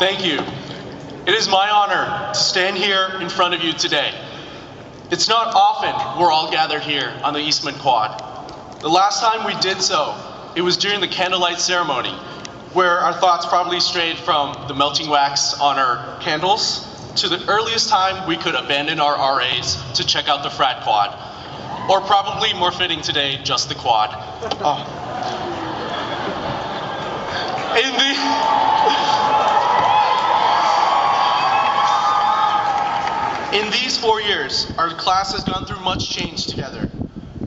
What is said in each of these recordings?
Thank you. It is my honor to stand here in front of you today. It's not often we're all gathered here on the Eastman Quad. The last time we did so, it was during the candlelight ceremony, where our thoughts probably strayed from the melting wax on our candles to the earliest time we could abandon our RAs to check out the frat quad. Or probably more fitting today, just the quad. In these 4 years, our class has gone through much change together.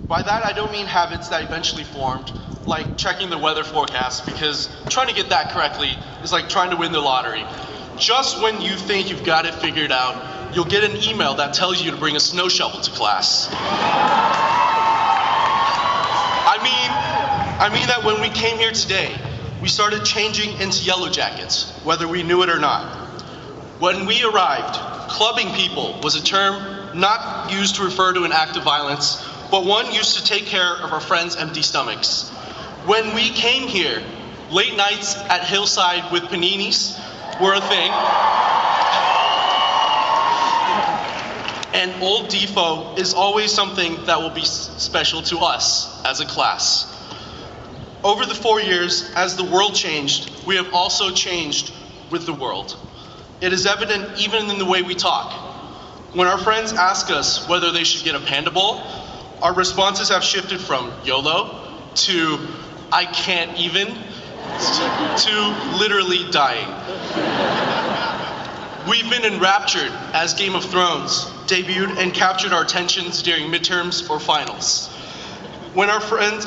By that, I don't mean habits that eventually formed, like checking the weather forecast, because trying to get that correctly is like trying to win the lottery. Just when you think you've got it figured out, you'll get an email that tells you to bring a snow shovel to class. I mean that when we came here today, we started changing into yellow jackets, whether we knew it or not. When we arrived, clubbing people was a term not used to refer to an act of violence, but one used to take care of our friends' empty stomachs. When we came here, late nights at Hillside with paninis were a thing. And Old Defo is always something that will be special to us as a class. Over the 4 years, as the world changed, we have also changed with the world. It is evident even in the way we talk. When our friends ask us whether they should get a Panda Bowl, our responses have shifted from YOLO to I can't even to literally dying. We've been enraptured as Game of Thrones debuted and captured our attentions during midterms or finals. When our friends,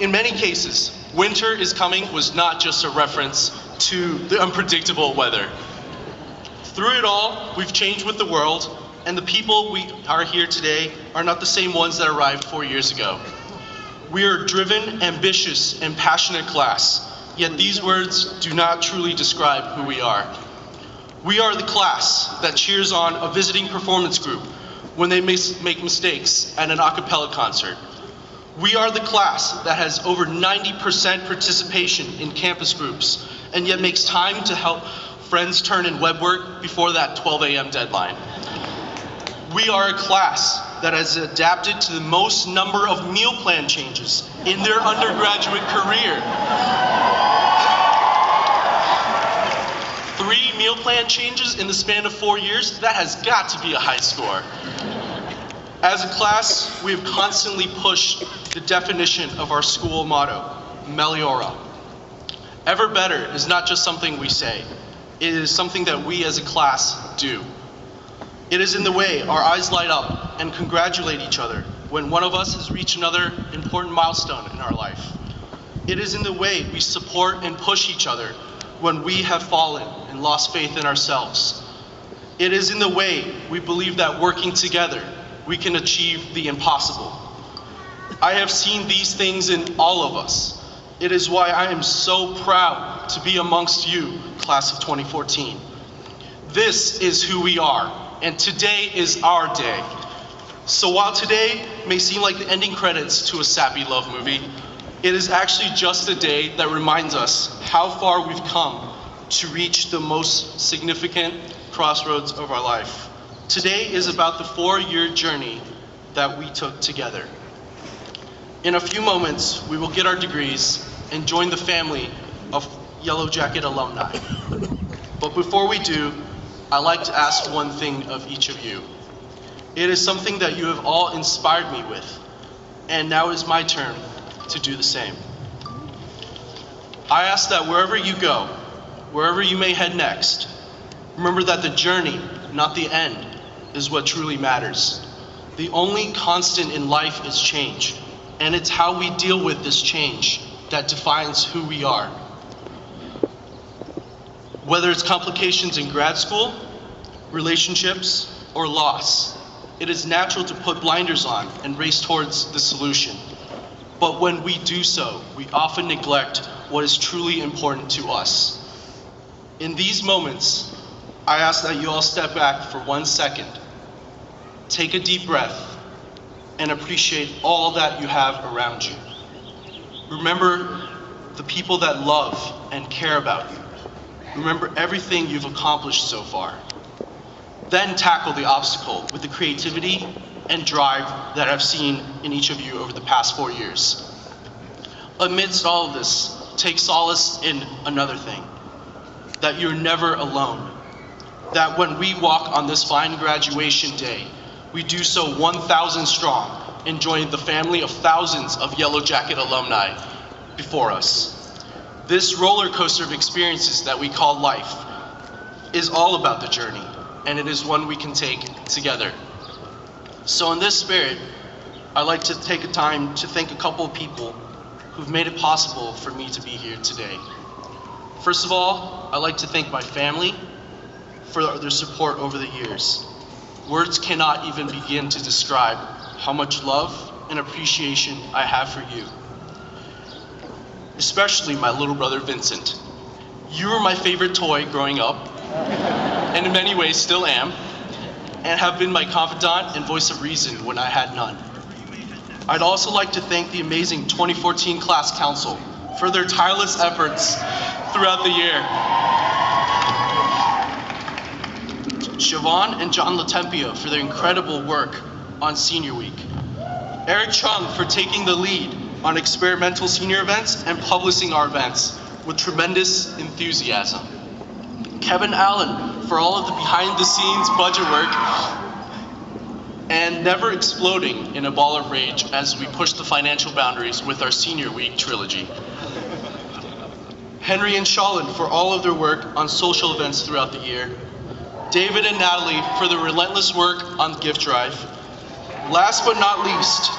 in many cases, winter is coming was not just a reference to the unpredictable weather. Through it all, we've changed with the world, and the people we are here today are not the same ones that arrived 4 years ago. We are a driven, ambitious, and passionate class, yet these words do not truly describe who we are. We are the class that cheers on a visiting performance group when they make mistakes at an a cappella concert. We are the class that has over 90% participation in campus groups, and yet makes time to help friends turn in web work before that 12 a.m. deadline. We are a class that has adapted to the most number of meal plan changes in their undergraduate career. 3 meal plan changes in the span of 4 years, that has got to be a high score. As a class, we have constantly pushed the definition of our school motto, Meliora. Ever better is not just something we say, it is something that we as a class do. It is in the way our eyes light up and congratulate each other when one of us has reached another important milestone in our life. It is in the way we support and push each other when we have fallen and lost faith in ourselves. It is in the way we believe that working together, we can achieve the impossible. I have seen these things in all of us. It is why I am so proud to be amongst you, class of 2014. This is who we are, and today is our day. So while today may seem like the ending credits to a sappy love movie, it is actually just a day that reminds us how far we've come to reach the most significant crossroads of our life. Today is about the 4-year journey that we took together. In a few moments, we will get our degrees and join the family of Yellow Jacket alumni. But before we do, I'd like to ask one thing of each of you. It is something that you have all inspired me with, and now is my turn to do the same. I ask that wherever you go, wherever you may head next, remember that the journey, not the end, is what truly matters. The only constant in life is change, and it's how we deal with this change that defines who we are. Whether it's complications in grad school, relationships, or loss, it is natural to put blinders on and race towards the solution. But when we do so, we often neglect what is truly important to us. In these moments, I ask that you all step back for 1 second, take a deep breath, and appreciate all that you have around you. Remember the people that love and care about you. Remember everything you've accomplished so far. Then tackle the obstacle with the creativity and drive that I've seen in each of you over the past 4 years. Amidst all of this, take solace in another thing, that you're never alone. That when we walk on this fine graduation day, we do so 1,000 strong, enjoying the family of thousands of Yellow Jacket alumni before us. This roller coaster of experiences that we call life is all about the journey, and it is one we can take together. So in this spirit, I'd like to take a time to thank a couple of people who've made it possible for me to be here today. First of all, I'd like to thank my family for their support over the years. Words cannot even begin to describe how much love and appreciation I have for you. Especially my little brother Vincent. You were my favorite toy growing up, and in many ways still am, and have been my confidant and voice of reason when I had none. I'd also like to thank the amazing 2014 class council for their tireless efforts throughout the year. Siobhan and John Latempia for their incredible work on Senior Week. Eric Chung for taking the lead on experimental senior events and publishing our events with tremendous enthusiasm. Kevin Allen for all of the behind-the-scenes budget work and never exploding in a ball of rage as we push the financial boundaries with our Senior Week trilogy. Henry and Shalin for all of their work on social events throughout the year. David and Natalie for the relentless work on Gift Drive. Last but not least,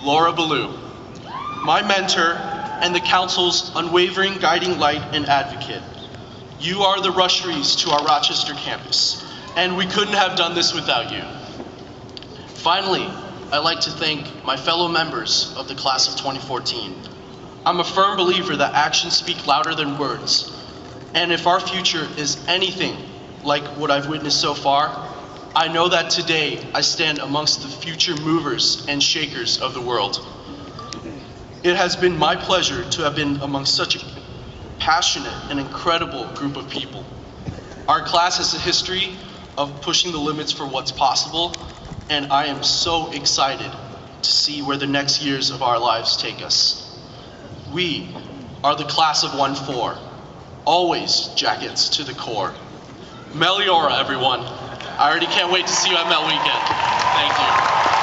Laura Ballou, my mentor and the council's unwavering guiding light and advocate. You are the Rusheries to our Rochester campus, and we couldn't have done this without you. Finally, I'd like to thank my fellow members of the class of 2014. I'm a firm believer that actions speak louder than words, and if our future is anything like what I've witnessed so far, I know that today I stand amongst the future movers and shakers of the world. It has been my pleasure to have been amongst such a passionate and incredible group of people. Our class has a history of pushing the limits for what's possible, and I am so excited to see where the next years of our lives take us. We are the class of 1-4, always jackets to the core. Meliora, everyone. I already can't wait to see you at Mel Weekend. Thank you.